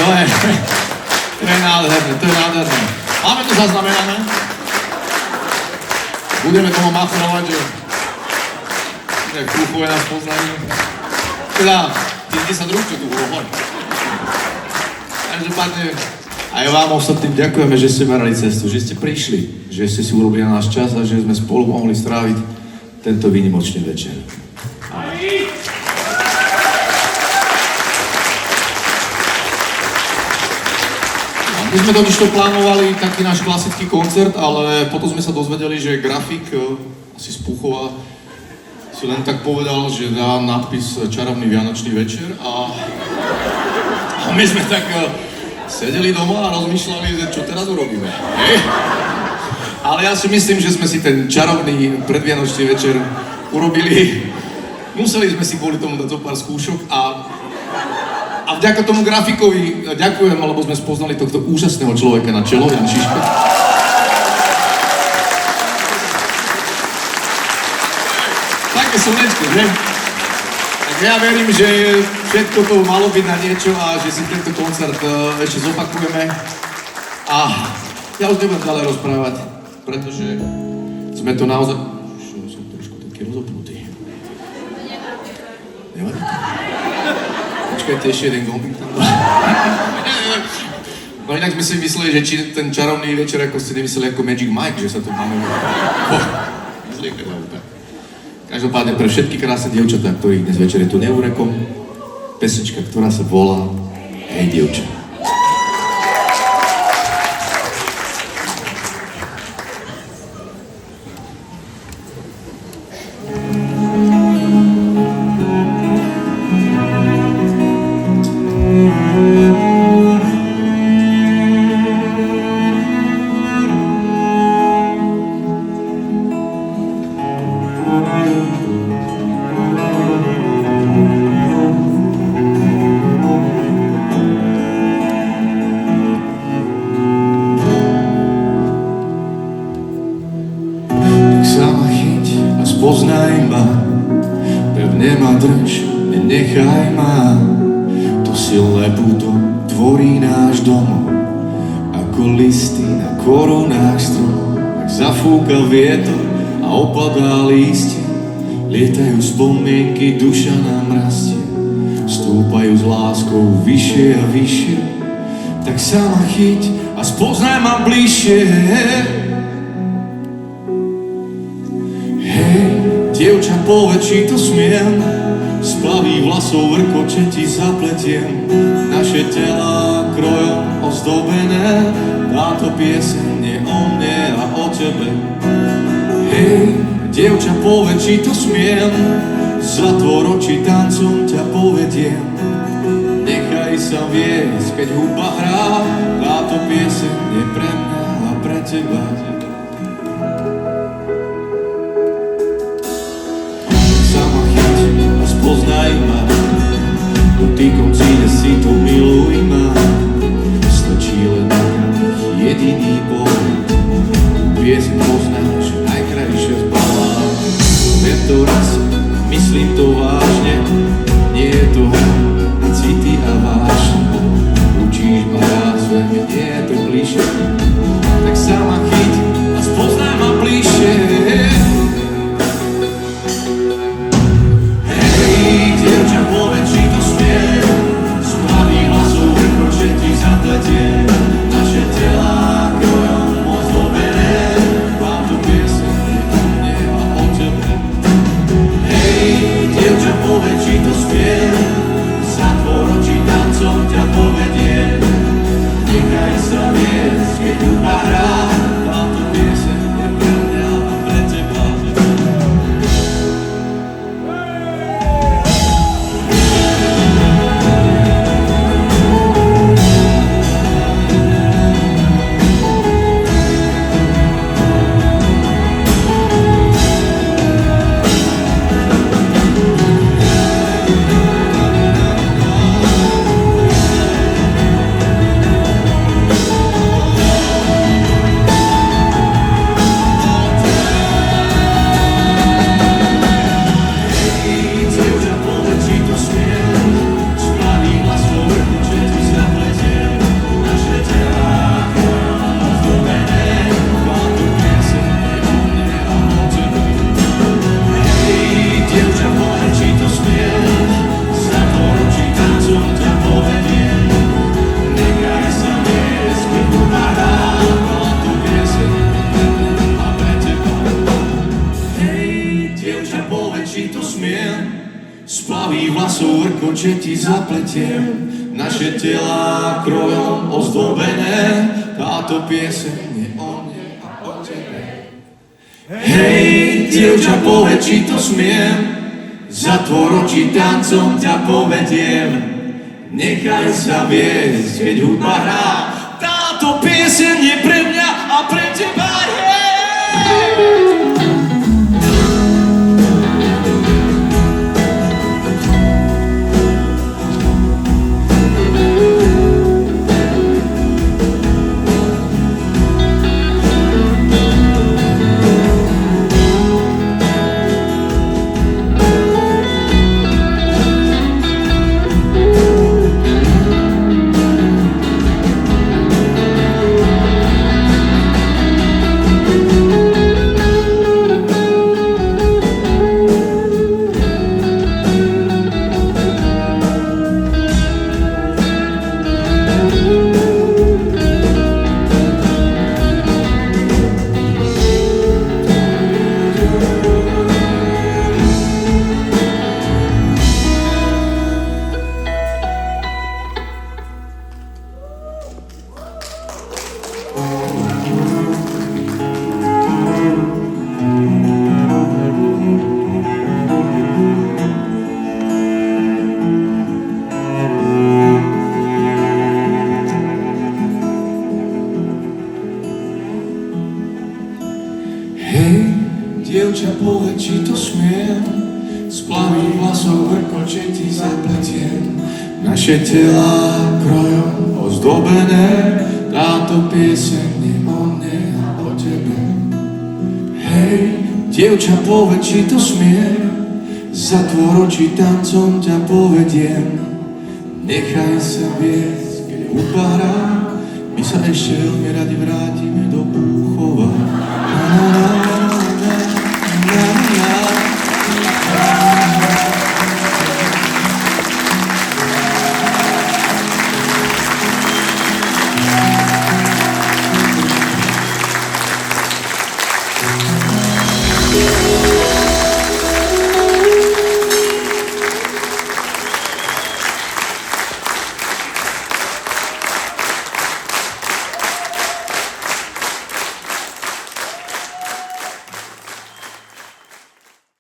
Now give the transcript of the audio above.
To je nádherné, to je nádherné. Máme to zaznamenané? Budeme tomu macherovať, že kúchové nás poznajú. Teda, tých 10 rúk, čo tu bolo, hoď. Každopádne, aj vám ostatným ďakujeme, že ste merali cestu, že ste prišli, že ste si urobili na náš čas a že sme spolu mohli stráviť tento výnimočný večer. My sme totižto plánovali taký náš klasický koncert, ale potom sme sa dozvedeli, že grafik asi z Púchova si len tak povedal, že dá nadpis Čarovný vianočný večer a my sme tak sedeli doma a rozmýšľali, že čo teraz urobíme. Hej? Ale ja si myslím, že sme si ten čarovný predvianočný večer urobili. Museli sme si kvôli tomu dať zo pár skúšok a vďaka tomu grafikovi ďakujem, lebo sme spoznali tohto úžasného človeka na čelo, Jan Šiška. Také slnečko, že? Tak ja verím, že všetko to malo byť na niečo a že si tento koncert ešte zopakujeme. A ja už nebudem ďalej rozprávať, pretože sme to naozaj... Som trošku taký rozopnutý. Nevadí? Počkajte, ešte jeden gombík tam. No inak sme si mysleli, že či ten čarovný večer, ako ste nemysleli ako Magic Mike, že sa tu máme... Každopádne pre všetky krásne dievčatá, ktorých dnes večer je tu neurekom, pesnička, ktorá sa volá Hej dievča. Poznaj ma, pevne ma drž, nenechaj ma. To silné puto tvorí náš domov, ako listy na korunách stromov. Ak zafúka vietor a opadá lístie, lietajú spomienky, duša nám rastie. Stúpajú s láskou vyššie a vyššie, tak sa ma chyť a spoznaj ma bližšie. Dievča, povedz, či to smiem, z plavých vlasov vrkoče ti zapletiem. Naše telá krojom ozdobené, táto pieseň je o mne a o tebe. Hej, dievča, povedz, či to smiem, zatvor oči, tancom ťa povediem. Nechaj sa viesť, keď hudba hrá, táto pieseň je pre mňa a pre teba. Poznaj ma, dotýkom cíle si to miluj ma. Stačí len jediný pohľad, pieseň poznáš, najkrajšia z balád. Viem to raz, myslím to vážne, nie je to na city a vášne. Učíš ma raz, veľmi nie je to bližšie, tak sa ma chyť a spoznaj ma bližšie. Dievča, povedz, či to smiem, z plavých vrkoče ti zapletiem, naše telá krojom ozdobené, táto pieseň je o mne a o tebe. Hej, dievča, povedz, či to smiem, zatvor oči, tancom ťa povediem, nechaj sa viesť, keď hudba hrá, táto pieseň je pre mňa a pre teba, hej! Hej, dievča, povedz, či to smiem, z plavých vlasov vrkoče ti zapletiem, naše telá krojom ozdobené, táto pieseň je o mne a o tebe. Hej, dievča, povedz, či to smiem, zatvor oči, tancom ťa povediem, nechaj sa viesť, keď hudba hrá, my sa ešte veľmi radi vrátime do Búchova. Thank you.